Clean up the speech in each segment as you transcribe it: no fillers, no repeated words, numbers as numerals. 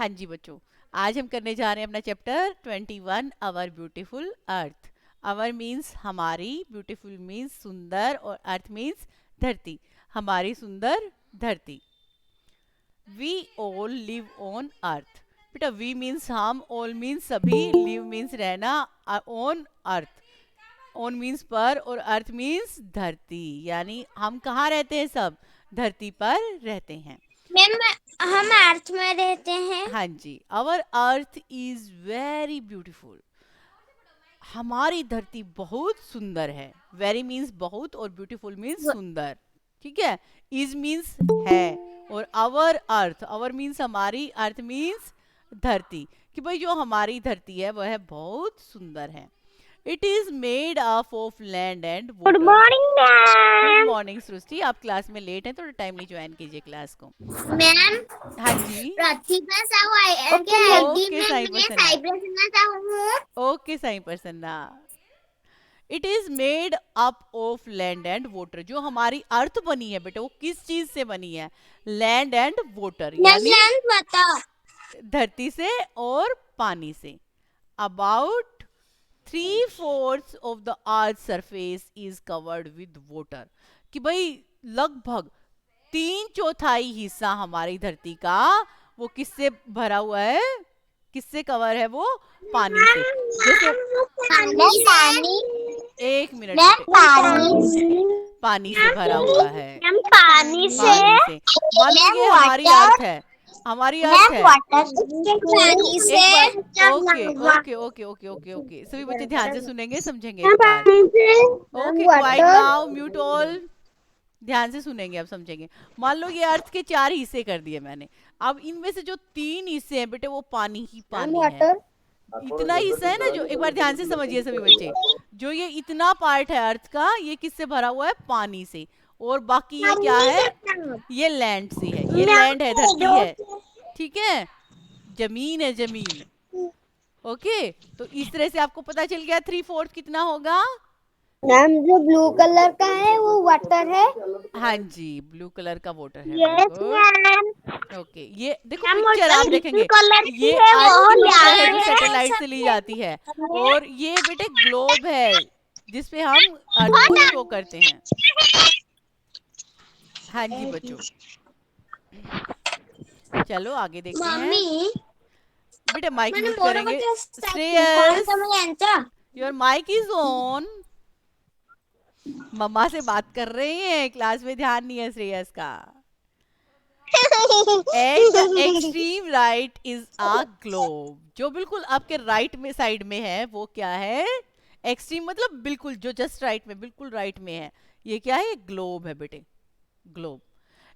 हाँ जी बच्चों, आज हम करने जा रहे हैं अपना chapter 21 our beautiful earth. Our means हमारी, ब्यूटीफुल मीन्स सुंदर और अर्थ मीन्स धरती, हमारी सुंदर धरती। We all live on earth. बेटा वी मीन्स हम, ऑल मीन्स सभी, लिव मीन्स रहना, ऑन अर्थ, ऑन मीन्स पर और अर्थ मीन्स धरती, यानी हम कहाँ रहते हैं, सब धरती पर रहते हैं। मैम हम अर्थ में रहते हैं। हाँ जी, our earth is very beautiful. हमारी धरती बहुत सुंदर है। वेरी मीन्स बहुत और ब्यूटीफुल मीन्स सुंदर। ठीक है, इज मीन्स है और आवर अर्थ, आवर मीन्स हमारी, अर्थ मीन्स धरती, कि भाई जो हमारी धरती है वह बहुत सुंदर है। It is made up of land and good water. Morning good ma'am. Morning Srishti, आप क्लास में लेट हैं, थोड़ा टाइमली ज्वाइन कीजिए क्लास को। मैम हाँ जी, प्रतिभा साहू के आईडी ओके में साई मैं प्रसन्ना, साइबर सुनना चाहूँ। Okay Sai Prasanna. It is made up of land and water. जो हमारी अर्थ बनी है बेटा वो किस चीज से बनी है? लैंड एंड वाटर, यानी मैम बताओ। धरती से और पानी से। About 3/4 of the earth surface is covered with water, कि भाई लगभग 3/4 हिस्सा हमारी धरती का वो किससे भरा हुआ है, किससे कवर है वो? पानी से। जैसे पानी एक मिनट मैम बेटे, पानी पानी से भरा हुआ है, मैम पानी से पानी से। मान लो मैम ये हमारी वाटर अर्थ है, हमारी अर्थ मैम है। वाटर देखो पानी से एक बार, okay okay okay okay okay okay, सभी बच्चे ध्यान से सुनेंगे, समझेंगे एक बार। पानी से ma'am okay quite water now, mute all. ध्यान से सुनेंगे, अब समझेंगे। मान लो ये अर्थ के 4 हिस्से कर दिए मैंने। अब इनमें से जो 3 हिस्से हैं बेटे वो पानी ही मैम पानी है। वाटर इतना हिस्सा है ना, जो एक बार ध्यान से समझिए सभी बच्चे, जो ये इतना पार्ट है अर्थ का, ये किससे भरा हुआ है? पानी से। और बाकी ये क्या है? ये लैंड से है, ये लैंड है, धरती है। ठीक है, जमीन है, जमीन। ओके, तो इस तरह से आपको पता चल गया 3/4 कितना होगा। मैम जो ब्लू कलर का है वो वाटर है। हाँ जी, ब्लू कलर का वाटर है, very yes good. Ma'am. Okay, ये देखो मैम पिक्चर आप वाटर ग्रीन देखेंगे, कलर की ये है अर्थ की वो पिक्चर है जो लाल सैटेलाइट से ली जाती है। और ये बेटे ग्लोब है जिसपे हम अर्थ को शो करते हैं। हाँ जी बच्चों, चलो आगे देखते हैं। मम्मी बेटे माइक मैंने म्यूट मोरो करेंगे। बच्चा कौन श्रेयस, सा मैं यांचा योर माइक इज ऑन। मम्मा से बात कर रहे हैं, क्लास में ध्यान नहीं है श्रेयस का। At the extreme right is a globe. जो बिल्कुल आपके राइट में साइड में है वो क्या है? एक्सट्रीम मतलब बिल्कुल, जो जस्ट राइट में, बिल्कुल राइट में है, ये क्या है? ग्लोब है बेटे, globe.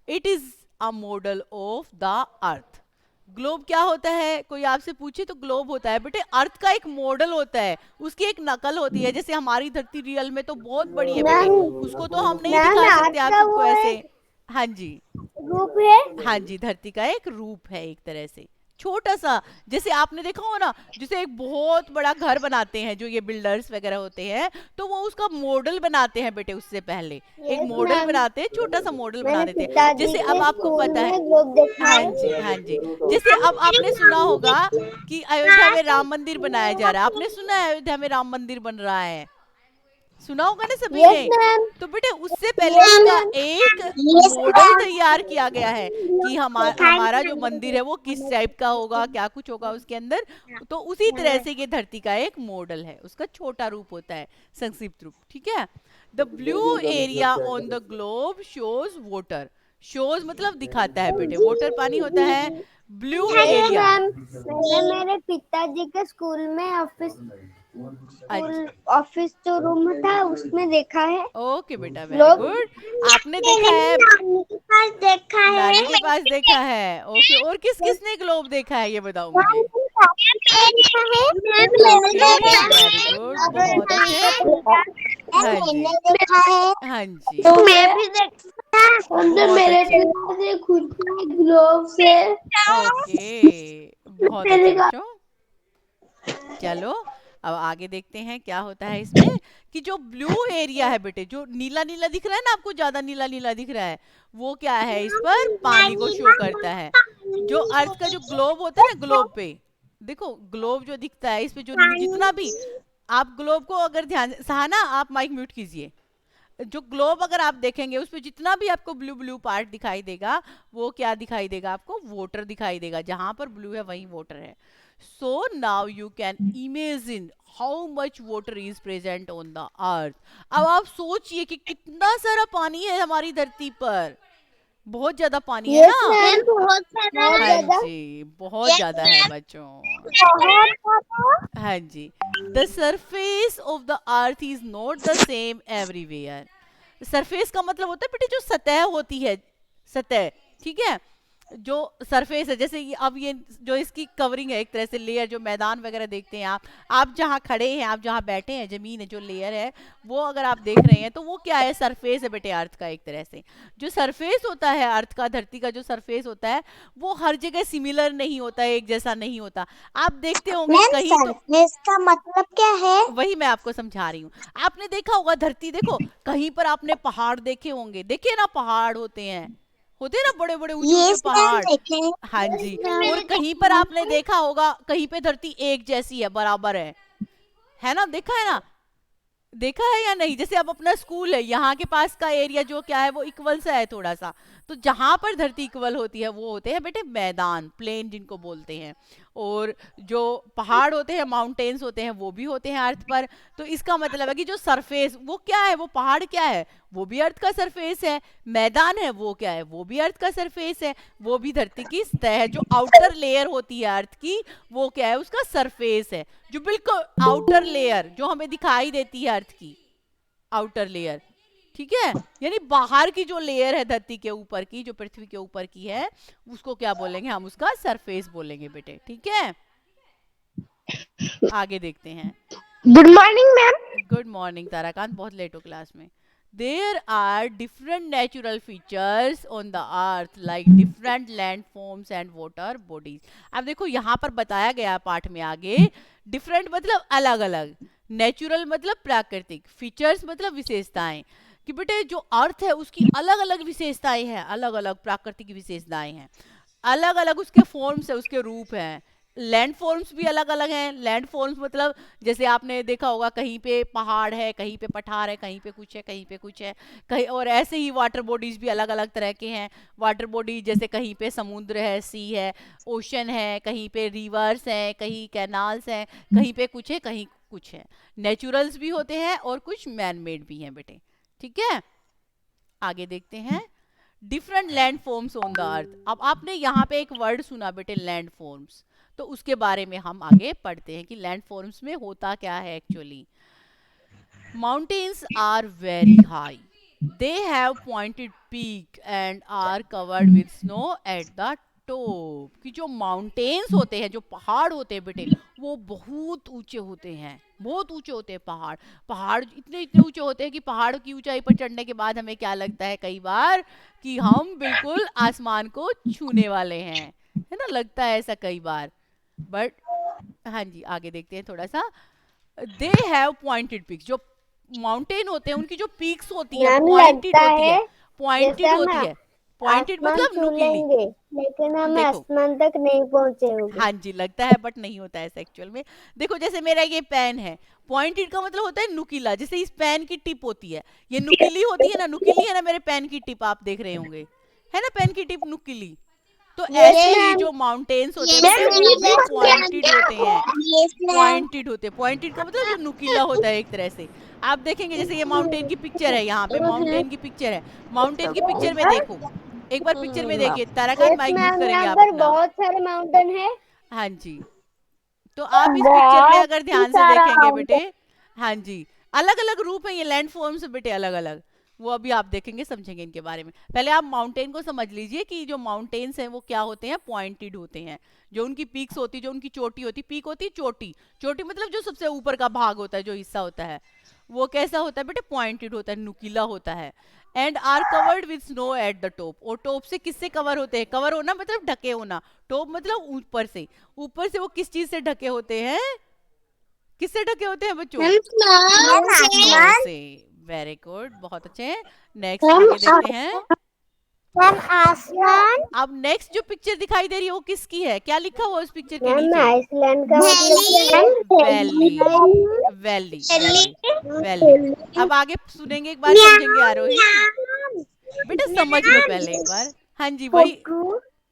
It is a model of the earth. Globe क्या होता है? कोई आपसे पूछे तो ग्लोब होता है बेटे अर्थ का एक मॉडल होता है, उसकी एक नकल होती है। जैसे हमारी धरती रियल में तो बहुत बड़ी है बेटे, मैम उसको तो हम नहीं मैम दिखा आज सकते आप का सबको वो ऐसे। एक हाँ जी, ग्रुप है। हाँ जी, धरती का एक रूप है एक तरह से, छोटा सा। जैसे आपने देखा हो ना, जैसे एक बहुत बड़ा घर बनाते हैं जो ये बिल्डर्स वगैरह होते हैं, तो वो उसका मॉडल बनाते हैं बेटे, उससे पहले एक यस मॉडल मैम। बनाते हैं, छोटा सा मॉडल बना मैंने देते हैं। पिताजी जैसे अब के आपको स्कूल पता है, में ग्रुप देखा हाँ है। जी हाँ जी, जैसे अब आपने सुना होगा कि अयोध्या में राम मंदिर बनाया जा रहा है। आपने सुना है अयोध्या में राम मंदिर बन रहा है? सुना होगा ना सभी यस ने। मैम। तो बेटे उससे पहले यस उसका मैम। एक यस मॉडल मैम। तैयार किया गया है कि हमारा जो मंदिर है वो किस टाइप का होगा, क्या कुछ होगा उसके अंदर। तो उसी तरह से ये धरती का एक मॉडल है, उसका छोटा रूप होता है, संक्षिप्त रूप। ठीक है, the blue area on the globe shows water. Shows मतलब दिखाता है बेटे, वाटर पानी होता है, ब्लू यस एरिया। मैम। मैंने मेरे पिताजी के स्कूल में अच्छा, ऑफिस जो रूम था उसमें देखा है। ओके बेटा, वेरी लोग गुड। आपने देखा मैंने है, नानी के पास देखा है। नानी के पास देखा है। ओके, और किस किसने ग्लोब देखा है ये बताओ मैम मुझे। ओके, वेरी गुड, बहुत अच्छे। हाँ जी, मैंने देखा है। हाँ जी, तो मैं भी देखा है। बहुत मेरे अच्छे। से खुद के ग्लोव से ओके, बहुत अच्छे मैंने कहा बच्चों। चलो अब आगे देखते हैं क्या होता है इसमें। कि जो ब्लू एरिया है बेटे, जो नीला नीला दिख रहा है ना आपको, ज्यादा नीला नीला दिख रहा है, वो क्या है? इस पर पानी को शो करता है। जो अर्थ का जो ग्लोब होता है ना, ग्लोब पे देखो, ग्लोब जो दिखता है इस पे, जो जितना भी आप ग्लोब को अगर ध्यान से, सहाना आप माइक म्यूट कीजिए, जो ग्लोब अगर आप देखेंगे उस पे जितना भी आपको ब्लू ब्लू पार्ट दिखाई देगा, वो क्या दिखाई देगा आपको, वाटर दिखाई देगा, जहां पर ब्लू है वहीं वाटर है। So now you can imagine how much water is present on the अर्थ। अब आप सोचिए कि कितना सारा पानी है हमारी धरती पर, बहुत ज्यादा पानी है यस ना। मैम, बहुत सारा बहुत हाँ ज्यादा। जी, बहुत ज्यादा है बच्चों। बहुत ज्यादा। हाँ जी, the surface of the earth is not the same everywhere. Surface का मतलब होता है बेटे जो सतह होती है, सतह, ठीक है, जो सरफेस है, जैसे ये अब ये जो इसकी कवरिंग है, एक तरह से लेयर, जो मैदान वगैरह देखते हैं आप जहाँ खड़े हैं, आप जहाँ बैठे हैं, जमीन है जो लेयर है, वो अगर आप देख रहे हैं तो वो क्या है, सरफेस है बेटे अर्थ का। एक तरह से जो सरफेस होता है अर्थ का, धरती का जो सरफेस होता है, वो हर जगह सिमिलर नहीं होता है, एक जैसा नहीं होता। आप देखते होंगे मैम कहीं तो, सरफेस का मतलब क्या है? वही मैं आपको समझा रही हूँ। आपने देखा होगा धरती, देखो कहीं पर आपने पहाड़ देखे होंगे, देखे ना, पहाड़ होते हैं ना बड़े बड़े ऊंचे ऊंचे यस मैम, पहाड़। देखे। हाँ यस जी, और कहीं पर मैम। आपने देखा होगा कहीं पे धरती एक जैसी है, बराबर है ना, देखा है ना, देखा है या नहीं। जैसे अब अपना स्कूल है, यहाँ के पास का एरिया जो क्या है वो इक्वल सा है थोड़ा सा, तो जहां पर धरती इक्वल होती है वो होते हैं बेटे मैदान, प्लेन जिनको बोलते हैं। और जो पहाड़ होते हैं, माउंटेन्स होते हैं, वो भी होते हैं अर्थ पर। तो इसका मतलब है कि जो सरफेस वो क्या है, वो पहाड़ क्या है, वो भी अर्थ का सरफेस है। मैदान है वो क्या है, वो भी अर्थ का सरफेस है। वो भी धरती की सतह है, जो आउटर लेयर होती है अर्थ की, वो क्या है, उसका सरफेस है। जो बिल्कुल आउटर लेयर जो हमें दिखाई देती है अर्थ की, आउटर लेयर, ठीक है, यानी बाहर की जो लेयर है धरती के ऊपर की, जो पृथ्वी के ऊपर की है, उसको क्या बोलेंगे, हम उसका सरफेस बोलेंगे बेटे, ठीक है। आगे देखते हैं। Good morning ma'am. Good morning Tarakant, बहुत लेट हो क्लास में। There are different natural features on the earth like different land forms and water bodies. अब देखो यहाँ पर बताया गया पाठ में आगे, डिफरेंट मतलब अलग अलग, नेचुरल मतलब प्राकृतिक, फीचर्स मतलब विशेषताएं, कि बेटे जो अर्थ है उसकी अलग अलग विशेषताएं हैं, अलग अलग प्राकृतिक विशेषताएं हैं, अलग अलग उसके फॉर्म्स है, उसके रूप हैं। लैंड फॉर्म्स भी अलग अलग हैं। लैंड फॉर्म्स मतलब जैसे आपने देखा होगा कहीं पे पहाड़ है, कहीं पे पठार है, कहीं पे कुछ है, कहीं पे कुछ है, कहीं, और ऐसे ही वाटर बॉडीज भी अलग अलग तरह के हैं। वाटर बॉडी जैसे कहीं पे समुद्र है, सी है, ओशन है, कहीं पे रिवर्स हैं, कहीं कैनाल्स हैं, कहीं पे कुछ है, कहीं कुछ है। नेचुरल्स भी होते हैं और कुछ मैन मेड भी हैं बेटे, ठीक है। आगे देखते हैं, different land forms on the अर्थ। अब आपने यहाँ पे एक वर्ड सुना बेटे, लैंड फॉर्म्स, तो उसके बारे में हम आगे पढ़ते हैं कि लैंड फॉर्म्स में होता क्या है actually. Mountains are very high, they have pointed peak and are covered with snow at the top. कि जो माउंटेन्स होते हैं, जो पहाड़ होते हैं बेटे, वो बहुत ऊंचे होते हैं, बहुत ऊंचे होते हैं पहाड़। पहाड़ इतने इतने ऊंचे होते हैं कि पहाड़ की ऊंचाई पर चढ़ने के बाद हमें क्या लगता है कई बार, कि हम बिल्कुल आसमान को छूने वाले हैं, है ना, लगता है ऐसा कई बार। बट हाँ जी, आगे देखते हैं थोड़ा सा। दे हैव पॉइंटेड पिक्स, जो माउंटेन होते हैं उनकी जो पीक्स होती हैं मैम पॉइंटेड लगता होती है है, जैसे पॉइंटेड हम होती है। पॉइंटेड आसमान मतलब छू नुकीली। लेंगे, लेकिन हम देखो, आसमान तक नहीं पहुंचे होंगे। हाँ जी, लगता है बट नहीं होता है एक्चुअल में। देखो जैसे मेरा ये पेन है, पॉइंटेड का मतलब होता है नुकीला, जैसे इस पेन की टिप होती है, ये नुकीली होती है ना, नुकीली है ना मेरे पेन की टिप, आप देख रहे होंगे, है ना पेन की टिप नुकीली। तो यस ऐसे ही मैम। जो माउंटेन्स होते हैं यस बेटे, वो भी मैम। पॉइंटेड होते हैं। Yes ma'am. पॉइंटेड होते हैं, पॉइंटेड का मतलब जो नुकीला होता है एक तरह से। आप देखेंगे जैसे ये माउंटेन की पिक्चर है, यहाँ पे माउंटेन की पिक्चर है, माउंटेन की पिक्चर में देखो, एक बार पिक्चर में देखिए, Tarakant yes mike mute ma'am, करेंगे यहाँ आप पर अपना। बहुत सारे माउंटेन है। हाँ जी, तो आप इस पिक्चर में बहुत अगर ही ध्यान से सारा देखेंगे बेटे, माउंटेन। हाँ जी, अलग अलग रूप है ये लैंड फॉर्म्स बेटे, अलग अलग। वो अभी आप देखेंगे, समझेंगे इनके बारे में। पहले आप माउंटेन को समझ लीजिए कि जो माउंटेन्स हैं वो क्या होते हैं, पॉइंटेड होते हैं। जो उनकी पीक्स होती है, जो उनकी चोटी होती, पीक होती, चोटी, चोटी मतलब जो सबसे ऊपर का भाग होता है, जो हिस्सा होता है, वो कैसा होता है बेटे, पॉइंटेड होता है, नुकीला होता है। And are covered with snow at the top. और टॉप से किससे कवर होते हैं, कवर होना मतलब ढके होना, टॉप मतलब ऊपर से। ऊपर से वो किस चीज से ढके होते हैं, किससे ढके होते हैं बच्चों, हम स्नो स्नो आसमान। से। वेरी गुड, बहुत अच्छे। नेक्स्ट हम आगे देखते हैं। मैम आसमान। अब नेक्स्ट जो पिक्चर दिखाई दे रही है वो किसकी है, क्या लिखा हुआ है उस पिक्चर के मैम नीचे? आइसलैंड का मतलब valley, valley, valley, valley. Valley. अब आगे सुनेंगे एक बार, समझेंगे आरोही। बेटा समझ लो पहले एक बार। हाँ जी वही।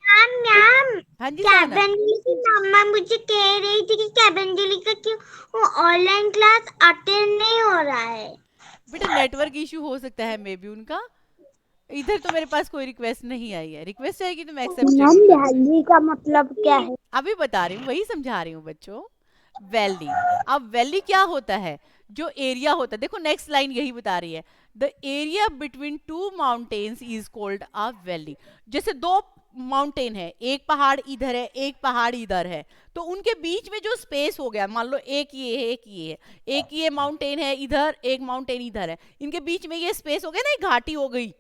मैम मैम हाँ जी सहाना। कैबेंजली की मम्मा मुझे कह रही थी कि कैबेंजली का क्यों वो ऑनलाइन क्लास अटेंड नहीं हो रहा है। बेटा नेटवर्क इशू हो सकता है मे बी उनका। इधर तो मेरे पास कोई रिक्वेस्ट नहीं आई है, रिक्वेस्ट आएगी तो मैं एक्सेप्ट मैम जरूर करूंगी। वैली का मतलब क्या है? अभी बता रही हूँ, वही समझा रही हूँ बच्चों। वैली। अब वैली क्या होता है? जो एरिया होता है, देखो नेक्स्ट लाइन यही बता रही है, the area between two mountains is called a valley. जैसे दो माउंटेन है, एक पहाड़ इधर है एक पहाड़ इधर है, तो उनके बीच में जो स्पेस हो गया, मान लो एक ये है एक ये है, एक ये माउंटेन है इधर एक माउंटेन इधर है, इनके बीच में ये स्पेस हो गया ना, एक घाटी हो गई,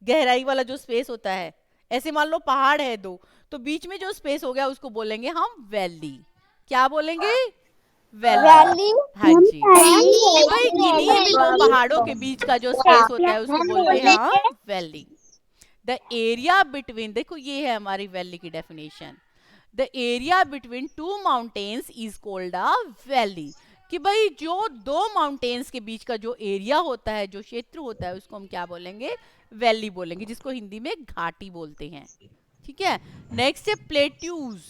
गहराई वाला जो स्पेस होता है। ऐसे मान लो पहाड़ है दो, तो बीच में जो स्पेस हो गया उसको बोलेंगे हम वैली। क्या बोलेंगे? वैली। वैली। हाँ जी, कि भाई किन्हीं भी दो वैली। पहाड़ों के बीच का जो स्पेस होता है उसको बोलते हैं हम वैली। द एरिया बिटवीन, देखो ये है हमारी वैली की definition, the area between two mountains is called a valley. कि भाई जो दो माउंटेन्स के बीच का जो एरिया होता है, जो क्षेत्र होता है, उसको हम क्या बोलेंगे? वैली बोलेंगे, जिसको हिंदी में घाटी बोलते हैं। ठीक है। नेक्स्ट है प्लेट्यूज।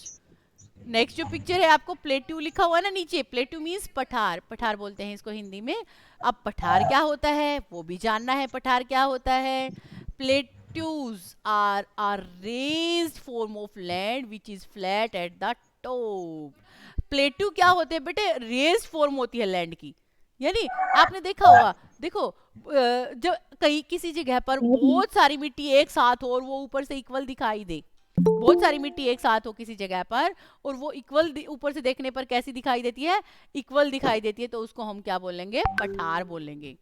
नेक्स्ट जो पिक्चर है, आपको प्लेट्यू लिखा हुआ है ना नीचे, प्लेट्यू मीन्स पठार, पठार बोलते हैं इसको हिंदी में। अब पठार क्या होता है वो भी जानना है, पठार क्या होता है। Plateaus are are raised form of land which is flat at the top. Plateau क्या होते हैं बेटे? रेज्ड फॉर्म होती है लैंड की, यानी आपने देखा होगा, देखो जब कहीं किसी जगह पर बहुत सारी मिट्टी एक साथ हो और वो ऊपर से इक्वल दिखाई दे, बहुत सारी मिट्टी एक साथ हो किसी जगह पर और वो इक्वल ऊपर से देखने पर कैसी दिखाई देती है? इक्वल दिखाई देती है, तो उसको हम क्या बोलेंगे? पठार बोलेंगे।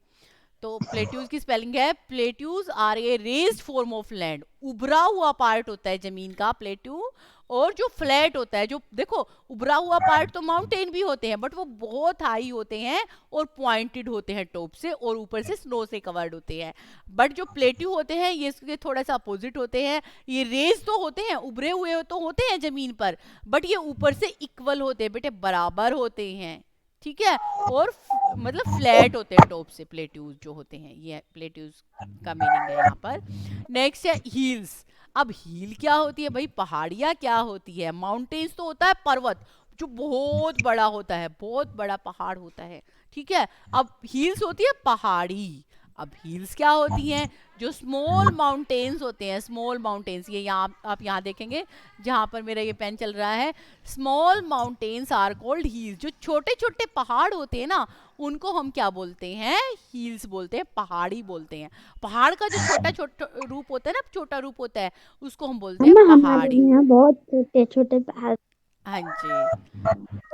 तो प्लेट्यूज की स्पेलिंग है, plateaus are a raised form of land, उभरा हुआ पार्ट होता है जमीन का प्लेट्यू, और जो फ्लैट होता है, जो देखो उभरा हुआ पार्ट तो माउंटेन भी होते हैं बट वो बहुत हाई होते हैं और पॉइंटेड होते हैं टॉप से और ऊपर से स्नो से कवर्ड होते हैं। बट जो प्लेट्यू होते हैं ये इसके थोड़ा सा अपोजिट होते हैं, ये रेज तो होते हैं, उभरे हुए तो होते हैं जमीन पर, बट ये ऊपर से इक्वल होते हैं बेटे, बराबर होते हैं। ठीक है। और मतलब फ्लैट होते हैं टॉप से, प्लेट्यूज जो होते हैं, ये प्लेट्यूज का मीनिंग है यहाँ पर। नेक्स्ट है हील्स। अब हील क्या होती है भाई? पहाड़ियाँ क्या होती है? माउंटेन्स तो होता है पर्वत जो बहुत बड़ा होता है, बहुत बड़ा पहाड़ होता है। ठीक है। अब हील्स होती है पहाड़ी। अब हिल्स क्या होती हैं? जो स्मॉल माउंटेन्स होते हैं, स्मॉल माउंटेन्स, ये यहाँ आप यहाँ देखेंगे जहाँ पर मेरा ये पेन चल रहा है, small mountains are called hills. जो छोटे छोटे पहाड़ होते हैं ना, उनको हम क्या बोलते हैं? हिल्स बोलते हैं, पहाड़ी बोलते हैं। पहाड़ का जो छोटा छोटा रूप होता है ना, छोटा रूप होता है, उसको हम बोलते हैं अम्मा हमारे पहाड़ी। यहाँ बहुत छोटे छोटे पहाड़। हाँ जी।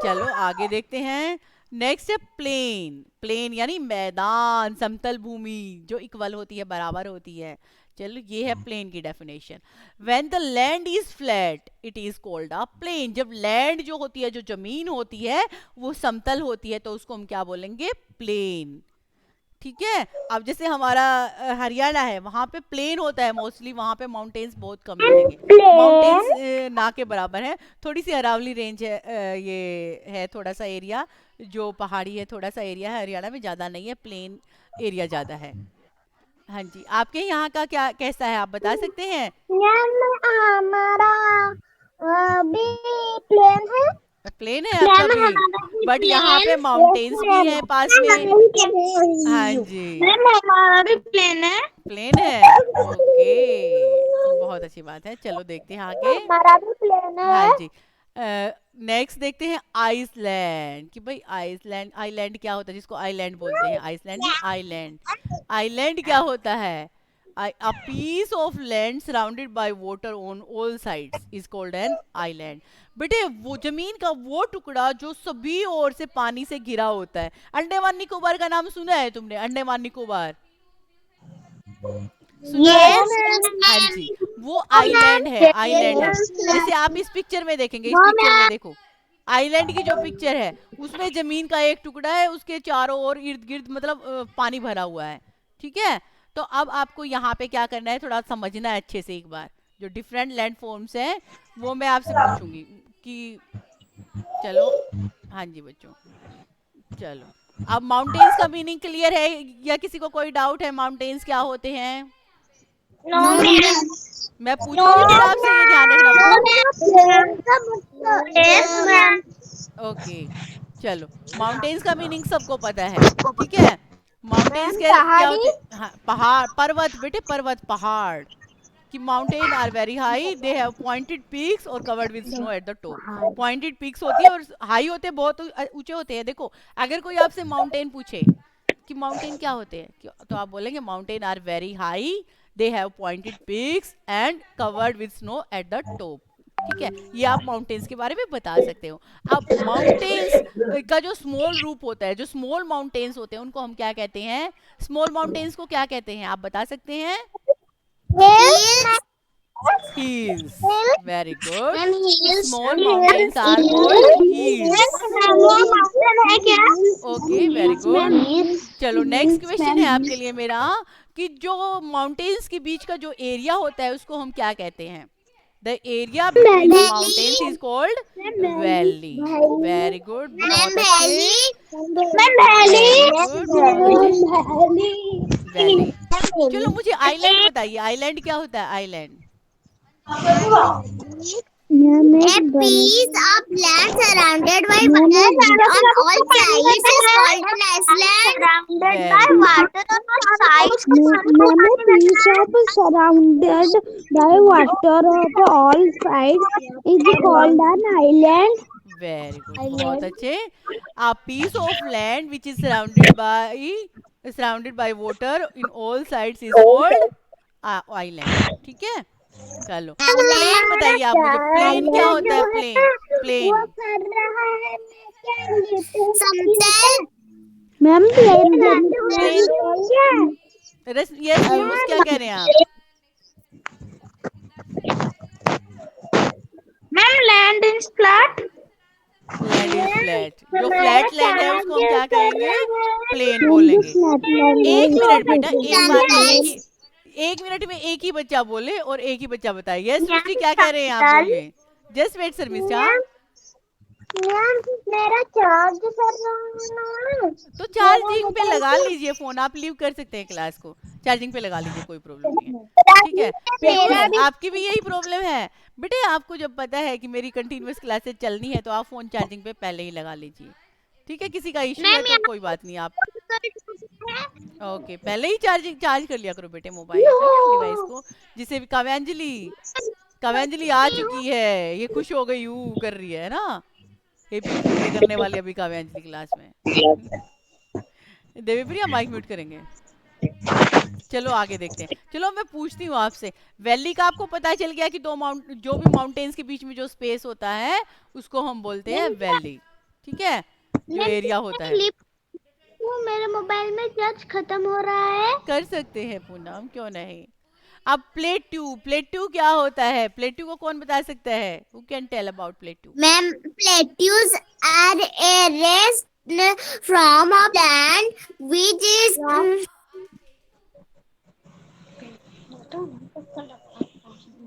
चलो आगे देखते हैं। नेक्स्ट है प्लेन। प्लेन यानी मैदान, समतल भूमि जो इक्वल होती है, बराबर होती है। चलो ये है प्लेन की definition. When the land is flat it is called a plain. जब लैंड जो होती है, जो जमीन होती है, वो समतल होती है, तो उसको हम क्या बोलेंगे? प्लेन। ठीक है। अब जैसे हमारा हरियाणा है, वहाँ पे प्लेन होता है मोस्टली, वहाँ पे माउंटेन्स बहुत कम मिलेंगे, माउंटेन्स ना के बराबर है। थोड़ी सी अरावली रेंज है, ये है थोड़ा सा एरिया जो पहाड़ी है, थोड़ा सा एरिया है हरियाणा में, ज़्यादा नहीं है, प्लेन एरिया ज़्यादा है। हाँ जी, आपके यहाँ का क्या कैसा है आप बता सकते हैं? हमारा भी प्लेन है। प्लेन है आपका भी, बट यहाँ पे माउंटेन्स भी है पास में। हाँ जी, मैम हमारा भी प्लेन है। प्लेन है। ओके, बहुत अच्छी बात है। चलो देखते हैं आगे। हमारा भी प्लेन हाँ है। जी। नेक्स्ट देखते हैं आइसलैंड। कि भाई आइसलैंड, आइलैंड क्या होता है जिसको आइलैंड बोलते हैं? आइसलैंड नहीं, आइलैंड। आइलैंड क्या होता है? A piece of land surrounded by water on all sides is called an island। बेटे वो जमीन का वो टुकड़ा जो सभी ओर से पानी से घिरा होता है। अंडमान निकोबार का नाम सुना है तुमने? अंडमान निकोबार सुना है? हाँ जी, वो आइलैंड है, आइलैंड है। जैसे आप इस पिक्चर में देखेंगे, इस पिक्चर में देखो, आइलैंड की जो पिक्चर है उसमें जमीन का एक टुकड़ा है, उसके चारों ओर इर्द गिर्द मतलब पानी भरा हुआ है। ठीक है। तो अब आपको यहाँ पे क्या करना है, थोड़ा समझना है अच्छे से एक बार। जो डिफरेंट लैंड फॉर्म्स हैं वो मैं आपसे पूछूंगी कि चलो, हाँ जी बच्चों, चलो अब माउंटेन्स का मीनिंग क्लियर है या किसी को कोई डाउट है माउंटेन्स क्या होते हैं? No ma'am. मैं पूछूंगी फिर आपसे, ये ध्यान रखना यस मैम। ओके। चलो, माउंटेन्स का मीनिंग सबको पता है, ठीक है। माउंटेन्स के क्या होते हैं? हाँ, पहाड़, पर्वत बेटे, पर्वत, पहाड़। कि mountain are very high, they have pointed peaks और covered with snow at the top. Pointed peaks होती है और हाई होते हैं, बहुत ऊंचे होते हैं। देखो, अगर कोई आपसे माउंटेन पूछे कि माउंटेन क्या होते हैं, तो आप बोलेंगे mountain are very high, they have pointed peaks and covered with snow at the top. ठीक है, ये आप माउंटेन्स के बारे में बता सकते हो। अब माउंटेन्स का जो स्मॉल रूप होता है, जो स्मॉल माउंटेन्स होते हैं, उनको हम क्या कहते हैं? स्मॉल माउंटेन्स को क्या कहते हैं, आप बता सकते हैं? Hills. Very good. Ma'am hills. Small mountains are called hills. है क्या? Okay, very good. चलो, नेक्स्ट क्वेश्चन है आपके हिल्स लिए मेरा कि जो माउंटेन्स के बीच का जो एरिया होता है उसको हम क्या कहते हैं? The area between the mountains is called valley. Very good, बहुत अच्छे, वेरी गुड, बहुत अच्छे, वैली। चलो मुझे आइलैंड बताइए, आइलैंड क्या होता है? Island A piece of land surrounded by water on all sides is called an island. Surrounded by very water on all sides. मैंने piece of surrounded by water of all sides is called an island. Very good, बहुत अच्छे। A piece of land which is surrounded by water in all sides is called island. ठीक है, चलो plane बताइए आप मुझे, plane क्या होता है? प्लेन, प्लेन, समतल। मैम प्लेन, यस पीयूष, क्या कह रहे हैं आप? Ma'am land is flat. Land is flat, जो फ्लैट लैंड है उसको हम क्या कहेंगे? प्लेन बोलेंगे। एक मिनट बेटा, एक बात में एक मिनट में एक ही बच्चा बोले और एक ही बच्चा बताए। यस मिस्टी, क्या कह रहे हैं आप? बोलिए, just wait sir mister. Ma'am मेरा चार्ज कर रहा हूँ। तो चार्जिंग पे लगा लीजिए फोन, आप लीव कर सकते हैं क्लास को, चार्जिंग पे लगा लीजिए, कोई प्रॉब्लम नहीं है। ठीक है पीयूष, आपकी भी यही प्रॉब्लम है बेटे। आपको जब पता है कि मेरी कंटिन्यूअस क्लासेस चलनी है तो आप फोन चार्जिंग पे पहले ही लगा लीजिए। ठीक है, किसी का इश्यू है तो कोई बात नहीं, आप ओके पहले ही चार्ज कर लिया करो बेटे मोबाइल को, डिवाइस को। जिसे भी काव्यांजलि, काव्यांजलि आ चुकी है, ये खुश हो गई, यू कर रही है ना, एपी पूरे करने वाली अभी काव्यांजलि क्लास में। देवीप्रिया माइक म्यूट करेंगे। चलो आगे देखते हैं। चलो मैं पूछती हूँ आपसे, वैली का आपको पता चल गया कि जो भी माउंटेन्स के बीच में जो स्पेस होता है उसको हम बोलते हैं वैली। ठीक है, जो एरिया होता है। वो मेरे मोबाइल में चार्ज खत्म हो रहा है। कर सकते हैं पूनम, क्यों नहीं। अब प्लेट्यू, प्लेट्यू क्या होता है? प्लेट्यू को कौन बता सकता है? Who can tell about plateau? Ma'am plateaus are a raised from a land which is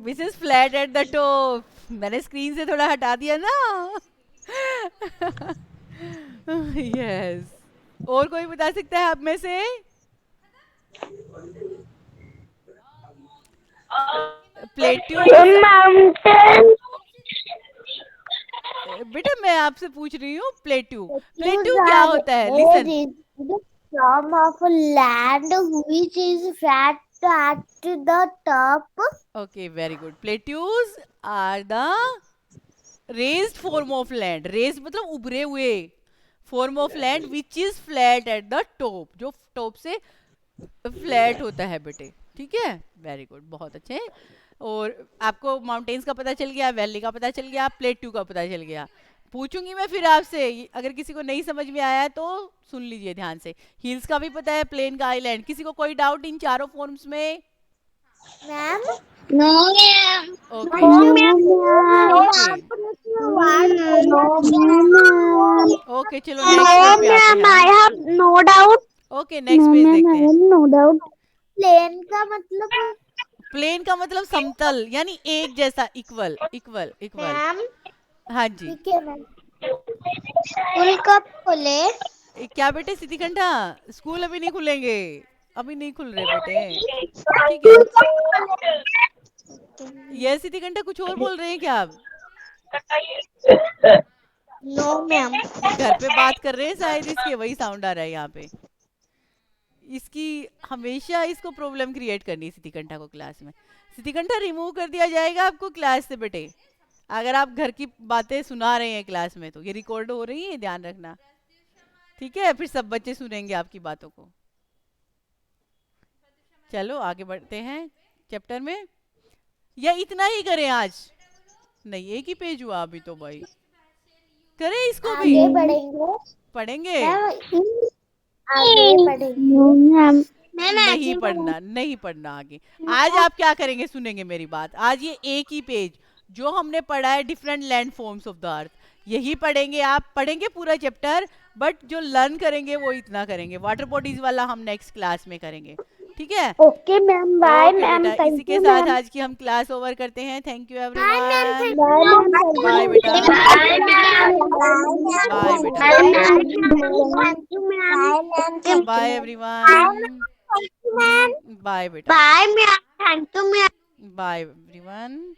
which is flat at the top. मैंने स्क्रीन से थोड़ा हटा दिया ना। यस, और कोई बता सकता है आप में से? प्लेट्यू माउंटेन बेटा, मैं आपसे पूछ रही हूँ प्लेट्यू, प्लेट्यू क्या होता है? Listen, from of land which is flat at the top. Okay very good. Plateaus are the raised form of land, raised मतलब उभरे हुए form of land which is flat at the top, जो top से flat होता है बेटे। ठीक है, वेरी गुड, बहुत अच्छे। और आपको माउंटेन्स का पता चल गया, वैली का पता चल गया, प्लेट्यू का पता चल गया। पूछूंगी मैं फिर आपसे, अगर किसी को नहीं समझ में आया है तो सुन लीजिए ध्यान से। हिल्स का भी पता है, प्लेन का, आइलैंड। किसी को कोई डाउट इन चारों फॉर्म्स में? Ma'am no ma'am. Okay okay, चलो नेक्स्ट पेज पे आते हैं। I have no doubt. Okay next page देखते हैं। no doubt. प्लेन का मतलब प्लेन का मतलब समतल, यानी एक जैसा, इक्वल इक्वल इक्वल। मैम हाँ जी। ठीक है मैम। स्कूल कब खुले? क्या बेटे सिद्धिकंठा, स्कूल अभी नहीं खुलेंगे, अभी नहीं खुल रहे बेटे, ठीक है। ये सिद्धिकंठा कुछ और बोल रहे हैं क्या आप? No ma'am. ये घर पे बात कर रहे हैं शायद, इसके वही साउंड आ रहा है यहाँ पे। इसकी हमेशा इसको प्रॉब्लम क्रिएट करनी है सिद्धिकंठा को क्लास में। सिद्धिकंठा रिमूव कर दिया जाएगा आपको क्लास से बेटे, अगर आप घर की बातें सुना रहे हैं क्लास में तो। ये रिकॉर्ड हो रही है, ध्यान रखना, ठीक है, फिर सब बच्चे सुनेंगे आपकी बातों को। चलो आगे बढ़ते हैं चैप्टर में, या इतना ही करें आज? नहीं, एक ही पेज हुआ अभी तो भाई, करें इसको भी? आगे बढ़ेंगे पढ़ेंगे? आगे बढ़ेंगे मैम नहीं पढ़ना, नहीं पढ़ना आगे। आज आप क्या करेंगे, सुनेंगे मेरी बात, आज ये एक ही पेज जो हमने पढ़ा है different land forms of the अर्थ, यही पढ़ेंगे। आप पढ़ेंगे पूरा चैप्टर, बट जो लर्न करेंगे वो इतना करेंगे। वाटर बॉडीज वाला हम नेक्स्ट क्लास में करेंगे, ठीक है? Okay ma'am, bye okay ma'am, बेटा, इसी थैंक के यू साथ मैम, आज की हम क्लास ओवर करते हैं। Thank you bye ma'am. Everyone. Bye ma'am, thank bye you बेटा, बाय बाय बेटा, मैम। बाय एवरीवन, बाय बेटा, bye ma'am, thank you ma'am. Bye everyone.